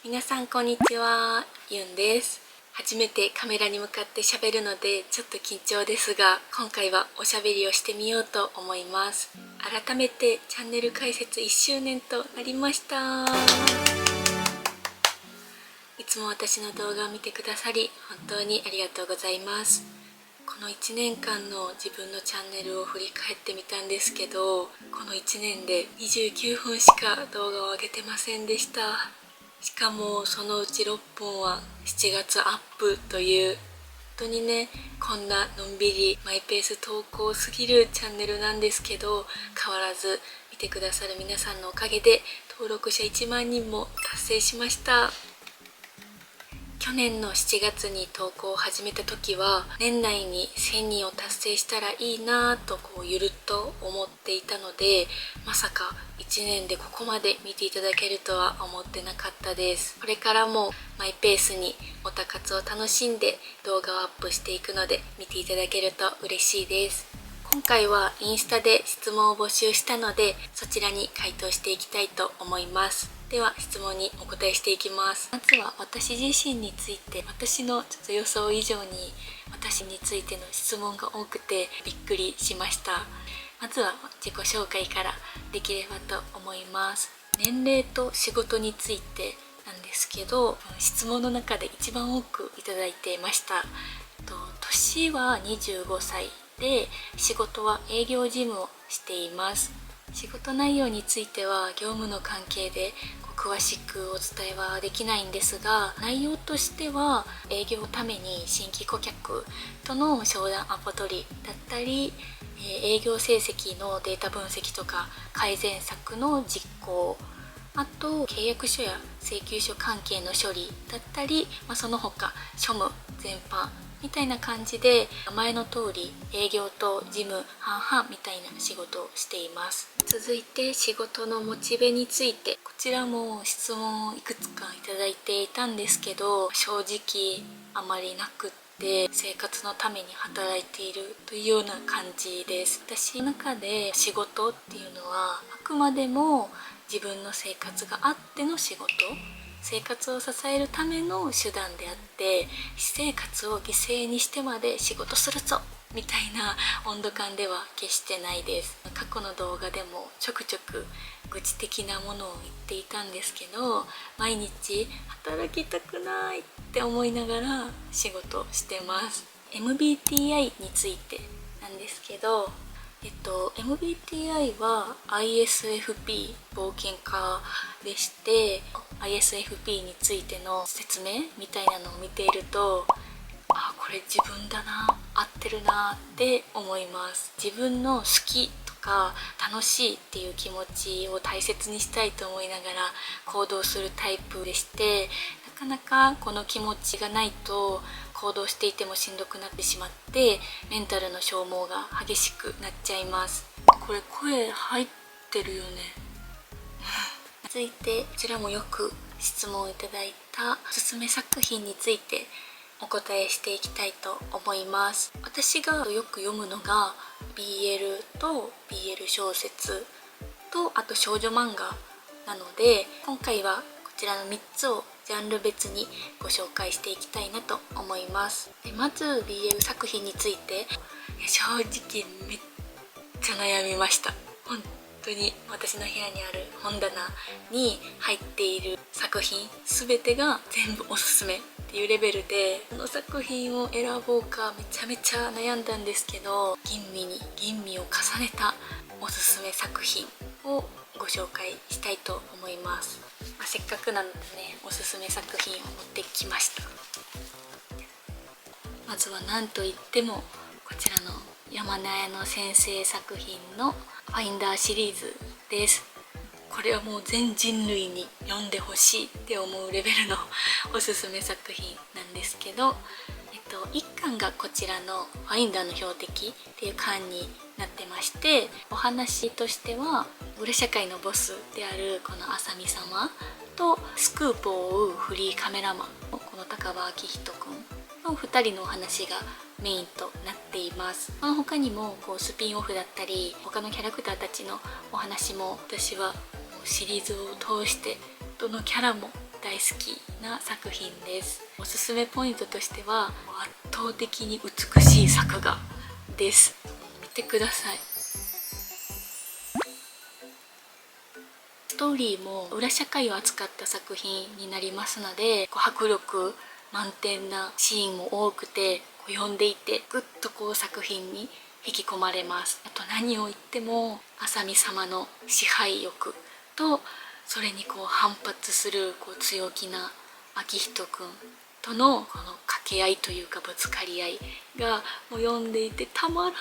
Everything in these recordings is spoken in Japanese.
皆さんこんにちは、ユンです。初めてカメラに向かって喋るのでちょっと緊張ですが、今回はおしゃべりをしてみようと思います。改めてチャンネル開設1周年となりました。いつも私の動画を見てくださり本当にありがとうございます。この1年間の自分のチャンネルを振り返ってみたんですけど、この1年で29本しか動画を上げてませんでした。しかもそのうち6本は7月アップという、本当にね、こんなのんびりマイペース投稿すぎるチャンネルなんですけど、変わらず見てくださる皆さんのおかげで登録者1万人も達成しました。去年の7月に投稿を始めた時は、年内に1000人を達成したらいいなぁとゆるっと思っていたので、まさか1年でここまで見ていただけるとは思ってなかったです。これからもマイペースにオタ活を楽しんで動画をアップしていくので、見ていただけると嬉しいです。今回はインスタで質問を募集したので、そちらに回答していきたいと思います。では質問にお答えしていきます。まずは私自身について、私のちょっと予想以上に私についての質問が多くてびっくりしました。まずは自己紹介からできればと思います。年齢と仕事についてなんですけど、質問の中で一番多くいただいていました。年は25歳で、仕事は営業事務をしています。仕事内容については業務の関係で詳しくお伝えはできないんですが、内容としては営業のために新規顧客との商談アポ取りだったり、営業成績のデータ分析とか改善策の実行、あと契約書や請求書関係の処理だったり、その他庶務全般みたいな感じで、名前の通り営業と事務半々みたいな仕事をしています。続いて仕事のモチベについて、こちらも質問をいくつかいただいていたんですけど、正直あまりなくって、生活のために働いているというような感じです。私の中で仕事っていうのはあくまでも自分の生活があっての仕事、生活を支えるための手段であって、私生活を犠牲にしてまで仕事するぞみたいな温度感では決してないです。過去の動画でもちょくちょく愚痴的なものを言っていたんですけど、毎日働きたくないって思いながら仕事してます。 MBTI についてなんですけど、MBTI は ISFP 冒険家でして、 ISFP についての説明みたいなのを見ていると、これ自分だな、合ってるなって思います。自分の好きとか楽しいっていう気持ちを大切にしたいと思いながら行動するタイプでして、なかなかこの気持ちがないと行動していてもしんどくなってしまって、メンタルの消耗が激しくなっちゃいます。これ声入ってるよね続いて、こちらもよく質問いただいたおすすめ作品についてお答えしていきたいと思います。私がよく読むのが BL と BL 小説とあと少女漫画なので、今回はこちらの3つをジャンル別にご紹介していきたいなと思います。でまず BL 作品について、正直めっちゃ悩みました。本当に私の部屋にある本棚に入っている作品全てが全部おすすめっていうレベルで、この作品を選ぼうかめちゃめちゃ悩んだんですけど、吟味を重ねたおすすめ作品をご紹介したいと思います。せっかくなのでね、おすすめ作品を持ってきました。まずは何といってもこちらの山根綾乃先生作品のファインダーシリーズです。これはもう全人類に読んでほしいって思うレベルのおすすめ作品なんですけど、1巻がこちらの「ファインダーの標的」っていう巻になってまして、お話としては裏社会のボスであるこの浅見様とスクープを追うフリーカメラマンこの高場明人くんの2人のお話がメインとなっています。この他にもスピンオフだったり他のキャラクターたちのお話も、私はシリーズを通してどのキャラも大好きな作品です。おすすめポイントとしては圧倒的に美しい作画です。見てください。ストーリーも裏社会を扱った作品になりますので、迫力満点なシーンも多くて、読んでいてぐっと作品に引き込まれます。あと何を言っても浅見様の支配欲と、それに反発する強気な明人くんとのこの掛け合いというかぶつかり合いがもう読んでいてたまらんっ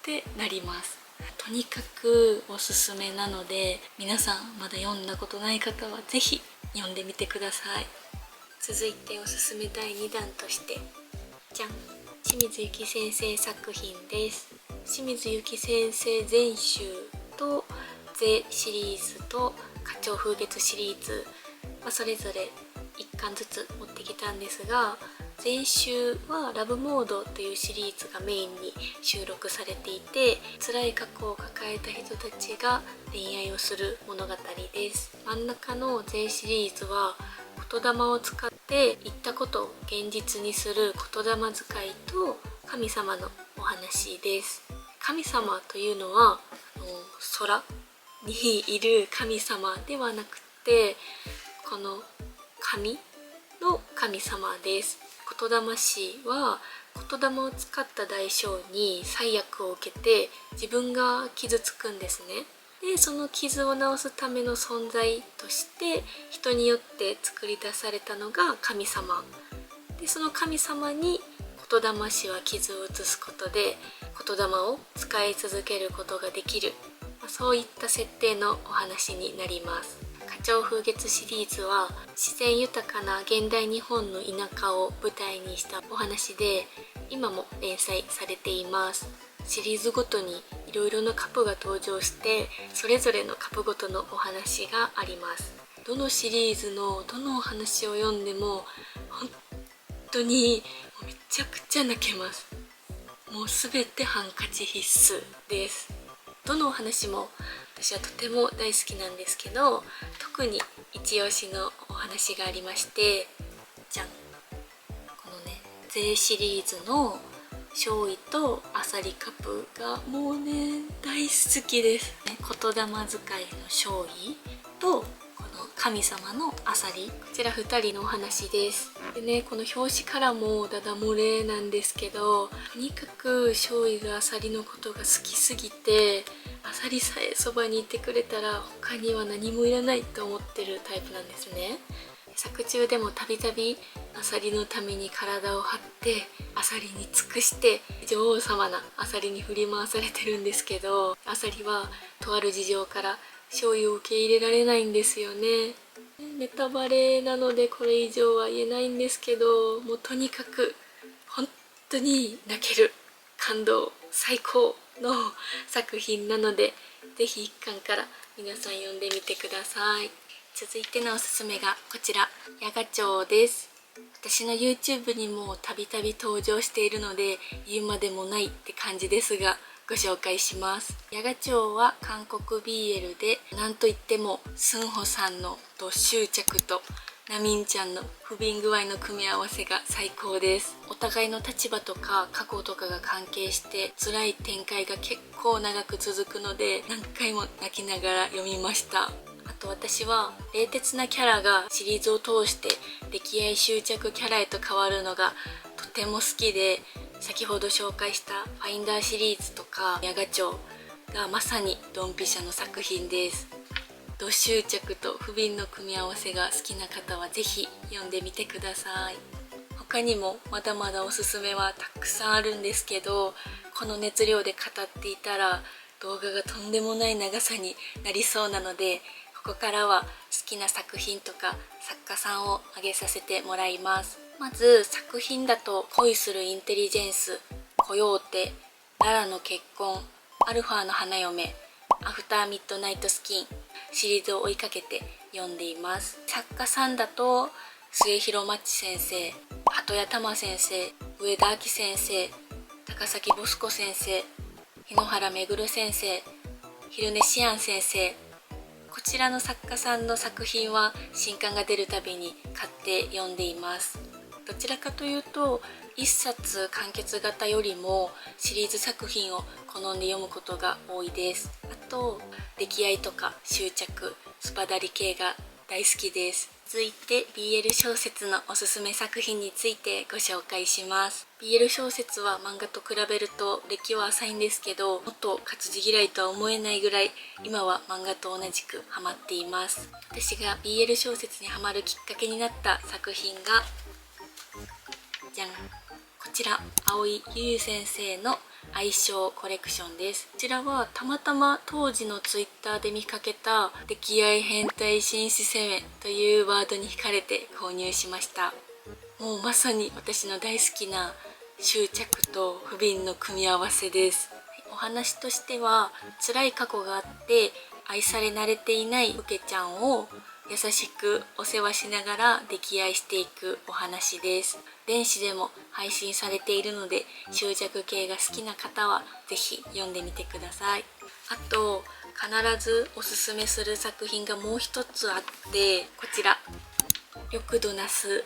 てなります。とにかくおすすめなので、皆さんまだ読んだことない方は是非読んでみてください。続いておすすめ第2弾として、じゃん、清水由紀先生作品です。清水由紀先生全集とゼシリーズと花鳥風月シリーズ、それぞれ1巻ずつ持ってきたんですが、前集はラブモードというシリーズがメインに収録されていて、辛い過去を抱えた人たちが恋愛をする物語です。真ん中の前シリーズは言霊を使って言ったことを現実にする言霊使いと神様のお話です。神様というのは空にいる神様ではなくて、この神の神様です。言霊師は言霊を使った代償に災厄を受けて自分が傷つくんですね。でその傷を治すための存在として人によって作り出されたのが神様で、その神様に言霊師は傷を移すことで言霊を使い続けることができる、そういった設定のお話になります。花鳥風月シリーズは自然豊かな現代日本の田舎を舞台にしたお話で、今も連載されています。シリーズごとにいろいろなカップが登場して、それぞれのカップごとのお話があります。どのシリーズのどのお話を読んでも本当にめちゃくちゃ泣けます。もうすべてハンカチ必須です。どのお話も私はとても大好きなんですけど、特に一押しのお話がありまして、じゃん、このねゼシリーズの少尉とアサリカプがもうね大好きですね。言霊使いの少尉とこの神様のアサリ、こちら2人のお話です。でね、この表紙からもダダ漏れなんですけど、とにかく少尉がアサリのことが好きすぎて、アサリさえそばにいてくれたら他には何もいらないと思ってるタイプなんですね。作中でもたびたびアサリのために体を張ってアサリに尽くして女王様なアサリに振り回されてるんですけど、アサリはとある事情から醤油を受け入れられないんですよね。ネタバレなのでこれ以上は言えないんですけど、もうとにかく本当に泣ける感動最高の作品なので、ぜひ1巻から皆さん読んでみてください。続いてのおすすめがこちら、ヤガチョウです。私の YouTube にもたびたび登場しているので言うまでもないって感じですが、ご紹介します。ヤガチョウは韓国 BL で、なんといってもスンホさんのド執着とナミンちゃんの不憫具合の組み合わせが最高です。お互いの立場とか過去とかが関係して辛い展開が結構長く続くので、何回も泣きながら読みました。あと私は冷徹なキャラがシリーズを通して溺愛執着キャラへと変わるのがとても好きで、先ほど紹介したファインダーシリーズとかヤガチョウがまさにドンピシャの作品です。ド執着と不憫の組み合わせが好きな方はぜひ読んでみてください。他にもまだまだおすすめはたくさんあるんですけど、この熱量で語っていたら動画がとんでもない長さになりそうなので、ここからは好きな作品とか作家さんを挙げさせてもらいます。まず作品だと恋するインテリジェンス、コヨーテ、ララの結婚、アルファの花嫁、アフターミッドナイトスキンシリーズを追いかけて読んでいます。作家さんだと末広マッチ先生、鳩谷玉先生、上田明先生、高崎ボスコ先生、日野原めぐる先生、昼寝シアン先生、こちらの作家さんの作品は新刊が出るたびに買って読んでいます。どちらかというと一冊完結型よりもシリーズ作品を好んで読むことが多いです。あと溺愛とか執着、スパダリ系が大好きです。続いて BL 小説のおすすめ作品についてご紹介します。 BL 小説は漫画と比べると歴は浅いんですけど、もっと活字嫌いとは思えないぐらい今は漫画と同じくハマっています。私が BL 小説にハマるきっかけになった作品がじゃん、こちら青井優優先生の愛称コレクションです。こちらはたまたま当時のツイッターで見かけた溺愛変態紳士攻めというワードに惹かれて購入しました。もうまさに私の大好きな執着と不憫の組み合わせです。お話としては辛い過去があって愛され慣れていないウケちゃんを優しくお世話しながら溺愛していくお話です。電子でも配信されているので執着系が好きな方はぜひ読んでみてください。あと必ずおすすめする作品がもう一つあって、こちら緑度なす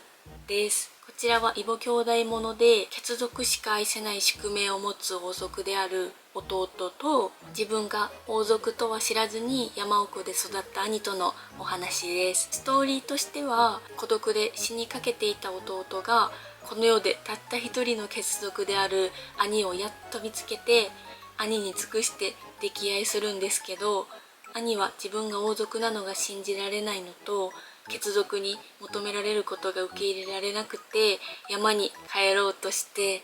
です。こちらは異母兄弟もので、血族しか愛せない宿命を持つ王族である弟と自分が王族とは知らずに山奥で育った兄とのお話です。ストーリーとしては孤独で死にかけていた弟がこの世でたった一人の血族である兄をやっと見つけて、兄に尽くして溺愛するんですけど、兄は自分が王族なのが信じられないのと血族に求められることが受け入れられなくて山に帰ろうとして、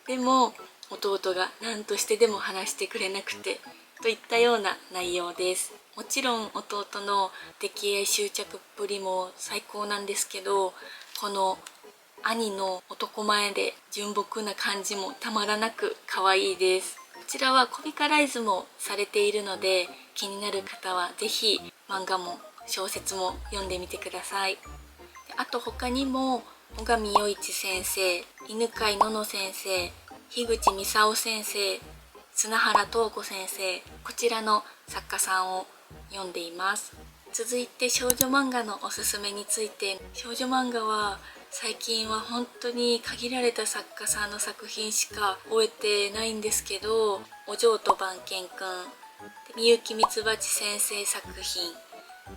でも弟が何としてでも話してくれなくてといったような内容です。もちろん弟の溺愛執着っぷりも最高なんですけど、この兄の男前で純朴な感じもたまらなく可愛いです。こちらはコミカライズもされているので、気になる方はぜひ漫画も小説も読んでみてください。あと他にも最上洋一先生、犬飼のの先生、樋口美沙夫先生、砂原東子先生、こちらの作家さんを読んでいます。続いて少女漫画のおすすめについて、少女漫画は最近は本当に限られた作家さんの作品しか終えてないんですけど、お嬢と番犬くん、みゆきみつばち先生作品、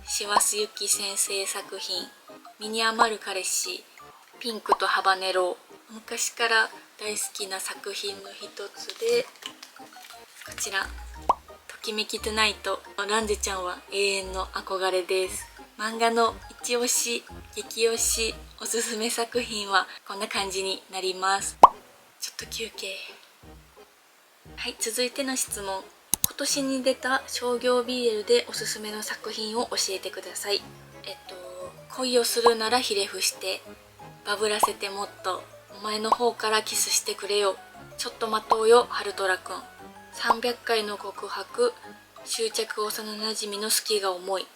師走ゆき先生作品、身に余る彼氏、ピンクとハバネロ、昔から大好きな作品の一つで、こちらときめきトゥナイト、ランジェちゃんは永遠の憧れです。漫画の一押し激推しおすすめ作品はこんな感じになります。ちょっと休憩。はい、続いての質問。今年に出た商業 BL でおすすめの作品を教えてください。恋をするならひれ伏して、バブらせてもっと、お前の方からキスしてくれよ、ちょっと待とうよハルトラくん、300回の告白、執着幼なじみの好きが重い、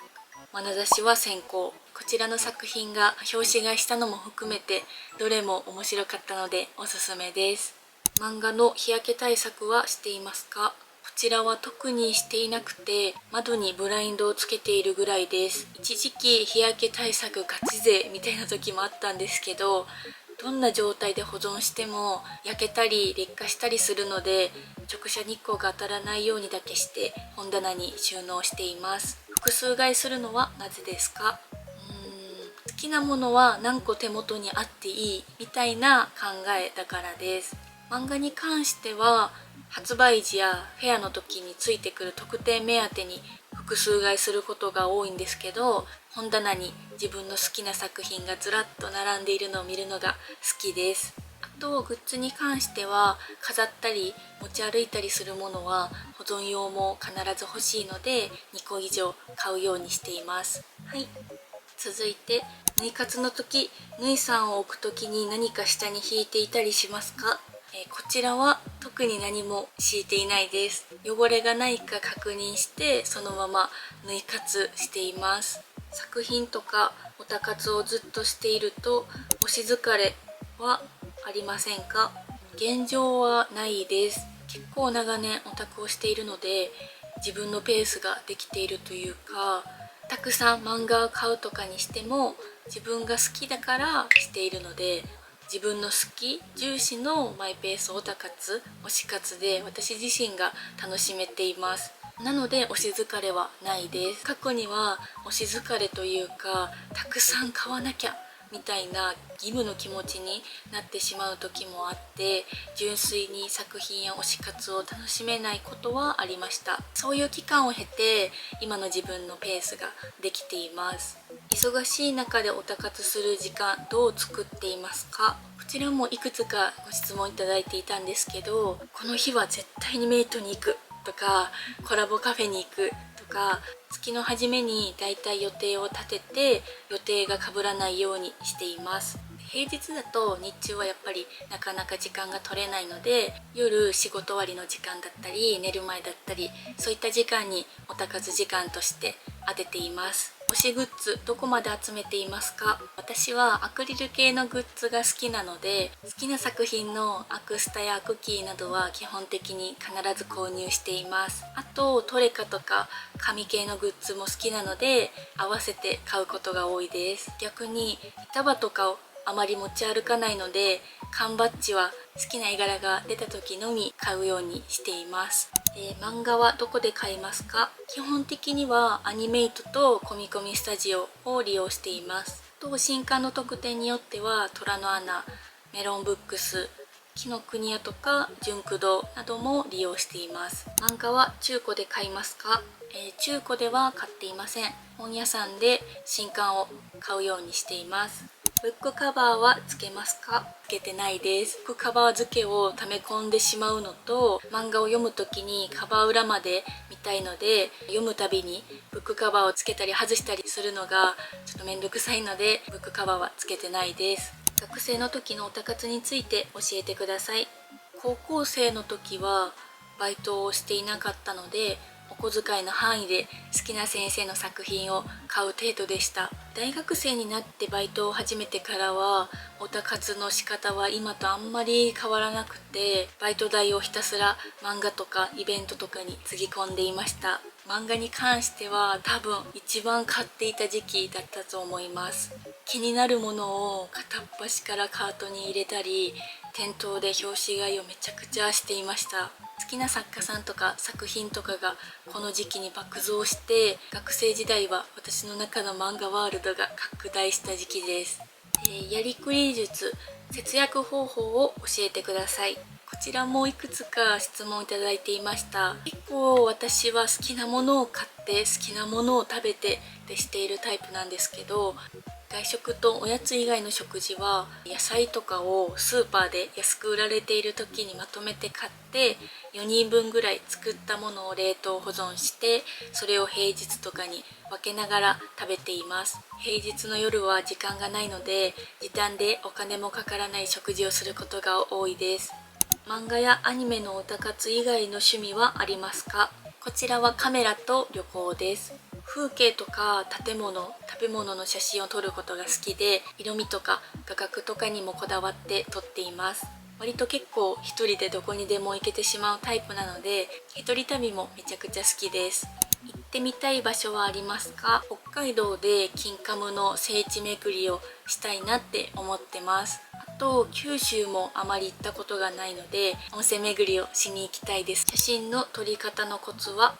眼差しは先行。こちらの作品が表紙買いしたのも含めてどれも面白かったのでおすすめです。漫画の日焼け対策はしていますか？こちらは特にしていなくて、窓にブラインドをつけているぐらいです。一時期日焼け対策ガチ勢みたいな時もあったんですけど、どんな状態で保存しても焼けたり劣化したりするので、直射日光が当たらないようにだけして本棚に収納しています。複数買いするのはなぜですか？好きなものは何個手元にあっていいみたいな考えだからです。漫画に関しては発売時やフェアの時についてくる特典目当てに複数買いすることが多いんですけど、本棚に自分の好きな作品がずらっと並んでいるのを見るのが好きです。あとグッズに関しては飾ったり持ち歩いたりするものは保存用も必ず欲しいので2個以上買うようにしています。はい、続いて縫い活の時、縫いさを置く時に何か下に引いていたりしますか？こちらは特に何も敷いていないです。汚れがないか確認してそのまま縫い活しています。作品とかオタ活をずっとしていると推し疲れはありませんか？現状はないです。結構長年オタクをしているので自分のペースができているというか、たくさん漫画を買うとかにしても自分が好きだからしているので、自分の好き重視のマイペースオタ活推し活で私自身が楽しめています。なので推し疲れはないです。過去には推し疲れというか、たくさん買わなきゃみたいな義務の気持ちになってしまう時もあって、純粋に作品や推し活を楽しめないことはありました。そういう期間を経て今の自分のペースができています。忙しい中でオタ活する時間どう作っていますか？こちらもいくつかご質問いただいていたんですけど、この日は絶対にメイトに行くとか、コラボカフェに行くとか、月の初めにだいたい予定を立てて予定が被らないようにしています。平日だと日中はやっぱりなかなか時間が取れないので、夜仕事終わりの時間だったり寝る前だったり、そういった時間にオタ活時間として当てています。推しグッズどこまで集めていますか？私はアクリル系のグッズが好きなので、好きな作品のアクスタやアクキーなどは基本的に必ず購入しています。あとトレカとか紙系のグッズも好きなので合わせて買うことが多いです。逆に板場とかをあまり持ち歩かないので、缶バッジは好きな絵柄が出た時のみ買うようにしています。漫画はどこで買いますか？基本的にはアニメイトとコミコミスタジオを利用しています。と新刊の特典によっては虎の穴、メロンブックス、紀ノ国屋とか純駆動なども利用しています。漫画は中古で買いますか？中古では買っていません。本屋さんで新刊を買うようにしています。ブックカバーはつけますか？つけてないです。ブックカバー付けを溜め込んでしまうのと、漫画を読む時にカバー裏まで見たいので、読むたびにブックカバーをつけたり外したりするのがちょっとめんどくさいので、ブックカバーはつけてないです。学生の時のオタ活について教えてください。高校生の時はバイトをしていなかったので、お小遣いの範囲で好きな先生の作品を買う程度でした。大学生になってバイトを始めてからはオタ活の仕方は今とあんまり変わらなくて、バイト代をひたすら漫画とかイベントとかにつぎ込んでいました。漫画に関しては多分一番買っていた時期だったと思います。気になるものを片っ端からカートに入れたり、店頭で表紙買いをめちゃくちゃしていました。好きな作家さんとか作品とかがこの時期に爆増して、学生時代は私の中の漫画ワールドが拡大した時期です。やりくり術、節約方法を教えてください。こちらもいくつか質問いただいていました。結構私は好きなものを買って好きなものを食べてってしているタイプなんですけど、外食とおやつ以外の食事は野菜とかをスーパーで安く売られている時にまとめて買って4人分ぐらい作ったものを冷凍保存して、それを平日とかに分けながら食べています。平日の夜は時間がないので時短でお金もかからない食事をすることが多いです。漫画やアニメのオタ活以外の趣味はありますか？こちらはカメラと旅行です。風景とか建物、食べ物の写真を撮ることが好きで、色味とか画角とかにもこだわって撮っています。割と結構一人でどこにでも行けてしまうタイプなので、一人旅もめちゃくちゃ好きです。行ってみたい場所はありますか？北海道で金カムの聖地巡りをしたいなって思ってます。あと九州もあまり行ったことがないので、温泉巡りをしに行きたいです。写真の撮り方のコツは、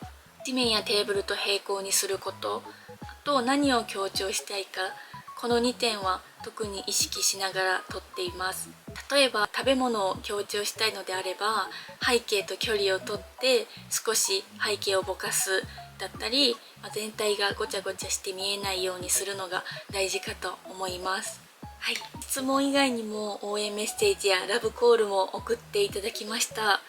地面やテーブルと平行にすること、あと何を強調したいか、この2点は特に意識しながら撮っています。例えば食べ物を強調したいのであれば、背景と距離をとって少し背景をぼかすだったり、全体がごちゃごちゃして見えないようにするのが大事かと思います。はい、質問以外にも応援メッセージやラブコールも送っていただきました。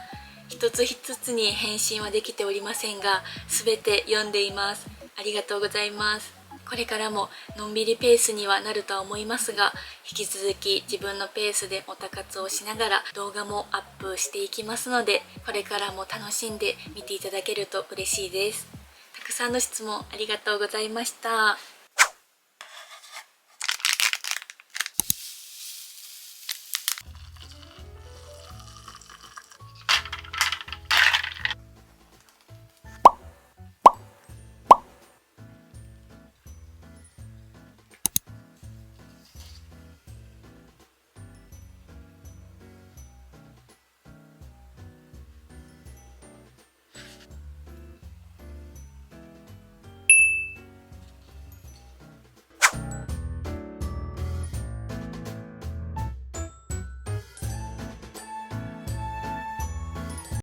一つ一つに返信はできておりませんが、全て読んでいます。ありがとうございます。これからものんびりペースにはなるとは思いますが、引き続き自分のペースでオタ活をしながら動画もアップしていきますので、これからも楽しんで見ていただけると嬉しいです。たくさんの質問ありがとうございました。